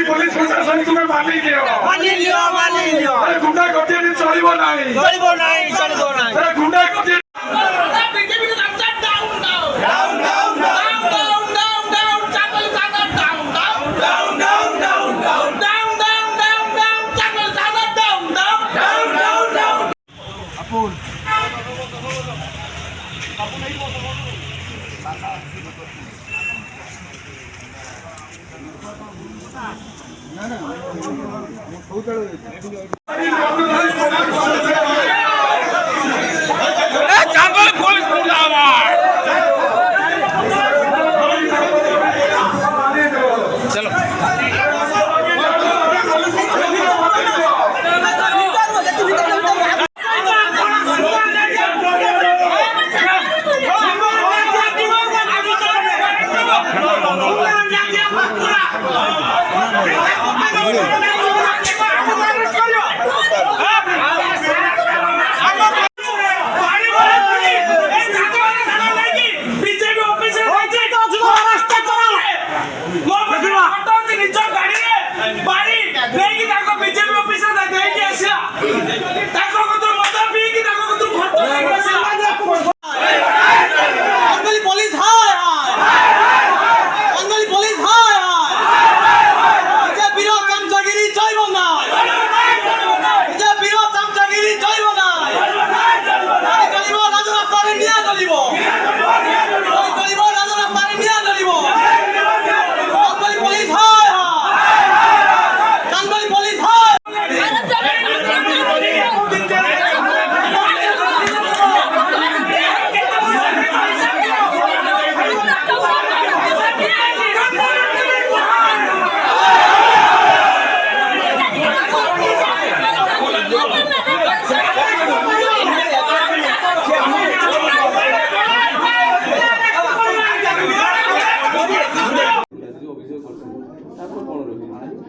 Police प्रशासन तुम्हें मानी लियो गुंडा गर्दी चलो ना गुंडा गर्दी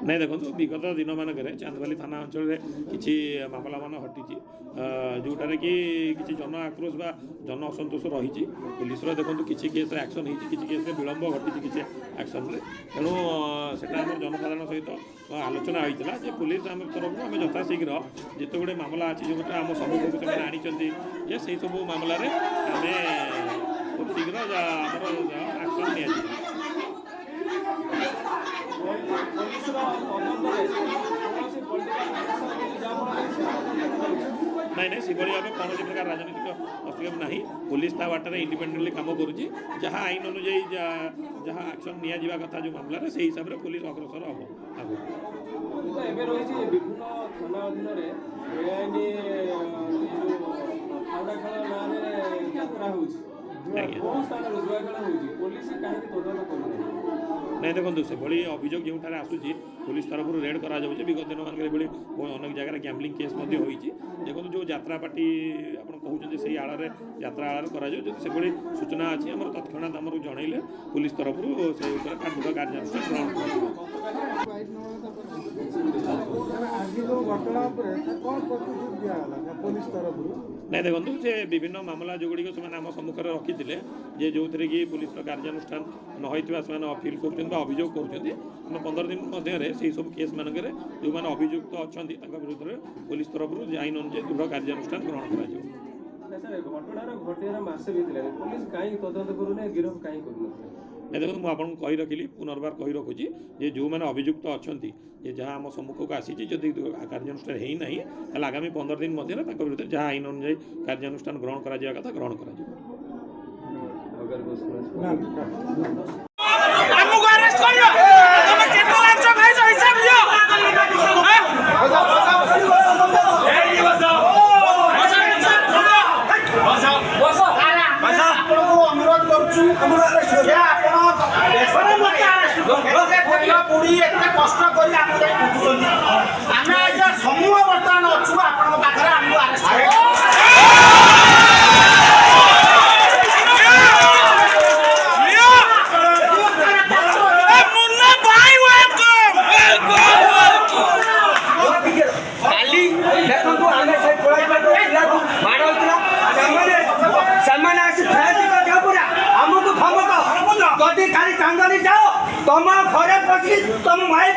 नहीं देखो विगत दिन मानक चांदबाली थाना अंचल किसी मामला मान हटी जोटार कि जन आक्रोश बा जन असंतोष रही पुलिस देखो किसी केस एक्शन हो किसी केस विलंब घटी किसी एक्शन तेणु से जनसाधारण सहित आलोचना होता है पुलिस आम तरफ आम यथाशीघ्र जिते गुड़े मामला अच्छी जो आम सम्मुख से आनी से सब मामलें आम खूब शीघ्र एक्शन नि नहीं से भाव कौन प्रकार राजनीतिक हस्तक्षेप ना पुलिस ता बाटर इंडिपेंडेंटली काम करुँच जहाँ आईन अनुजाई जहाँ एक्शन नि कथा जो मामला से हिसाब से पुलिस अग्रसर हम नहीं देखो से भाई अभियोग जो आसूसी पुलिस तरफ रेड करा विगत दिन मानक अनेक जगह गैम्बलिंग केस देखो जो यात्रा पार्टी आप कहते से आड़ यात्रा आड़ कर सूचना अच्छी आम तत्क्षणात आम जनइले पुलिस तरफ से दृढ़ कार्यानुष्ठान ग्रहण ନାଇଁ ଦେଖନ୍ତୁ ସେ ବିଭିନ୍ନ ମାମଲା ଯେଉଁଗୁଡ଼ିକ ସେମାନେ ଆମ ସମ୍ମୁଖରେ ରଖିଥିଲେ ଯେ ଯେଉଁଥିରେ କି ପୁଲିସର କାର୍ଯ୍ୟାନୁଷ୍ଠାନ ନ ହୋଇଥିବା ସେମାନେ ଅପିଲ୍ କରୁଛନ୍ତି ବା ଅଭିଯୋଗ କରୁଛନ୍ତି ଆମେ 15 ଦିନ ମଧ୍ୟରେ ସେହିସବୁ କେସ୍ ମାନଙ୍କରେ ଯେଉଁମାନେ ଅଭିଯୁକ୍ତ ଅଛନ୍ତି ତାଙ୍କ ବିରୁଦ୍ଧରେ ପୁଲିସ ତରଫରୁ ଆଇନ ଅନୁଯାୟୀ ଦୃଢ଼ କାର୍ଯ୍ୟାନୁଷ୍ଠାନ ଗ୍ରହଣ କରାଯିବ। ଘଟଣାର ଘଟିବାର ମାସେ ଭିତରେ ପୁଲିସ କାହିଁକି ତଦନ୍ତ କରୁନି, ଗିରଫ କାହିଁକି କରୁନଥିଲେ? ଦେଖନ୍ତୁ ମୁଁ ଆପଣଙ୍କୁ କହି ରଖିଲି ପୁନର୍ବାର କହି ରଖୁଛି ଯେ ଯେଉଁମାନେ ଅଭିଯୁକ୍ତ ଅଛନ୍ତି ଯେ ଯାହା ଆମ ସମ୍ମୁଖକୁ ଆସିଛି ଯଦି କାର୍ଯ୍ୟାନୁଷ୍ଠାନ ହେଇନାହିଁ ତାହେଲେ ଆଗାମୀ 15 ଦିନ ମଧ୍ୟରେ ତାଙ୍କ ବିରୁଦ୍ଧରେ ଯାହା ଆଇନ ଅନୁଯାୟୀ କାର୍ଯ୍ୟାନୁଷ୍ଠାନ ଗ୍ରହଣ କରାଯିବା କଥା ଗ୍ରହଣ କରାଯିବ। ଆମକୁ ଆରେଷ୍ଟ କରିବ, ତମେ କେତେ ଲାଞ୍ଚ ଖାଇଛ ହିସାବ ଦିଅ। ଆପଣଙ୍କୁ ଅନୁରୋଧ କରୁଛୁ ଯେ ଆପଣ ପୁରୀ ଏତେ କଷ୍ଟ କରି ଆମକୁ ବୁଝୁଛନ୍ତି। ଆମେ ଆଜ୍ଞା ସମୂହ ବର୍ତ୍ତମାନ ଅଛୁ ଆପଣଙ୍କ ପାଖରେ, ଆମକୁ ଆରେଷ୍ଟ କାଲି ଦେଖନ୍ତୁ ଆମେ ସେ ମାଡ଼ ହଉଥିଲା ସେମାନେ ଆସି ପୁରା ଆମକୁ ଧମକ ଯଦି ଖାଲି ଚାନ୍ଦନୀ ଯାଅ ତମ ଘରେ ପଶି ତମ ଭାଇ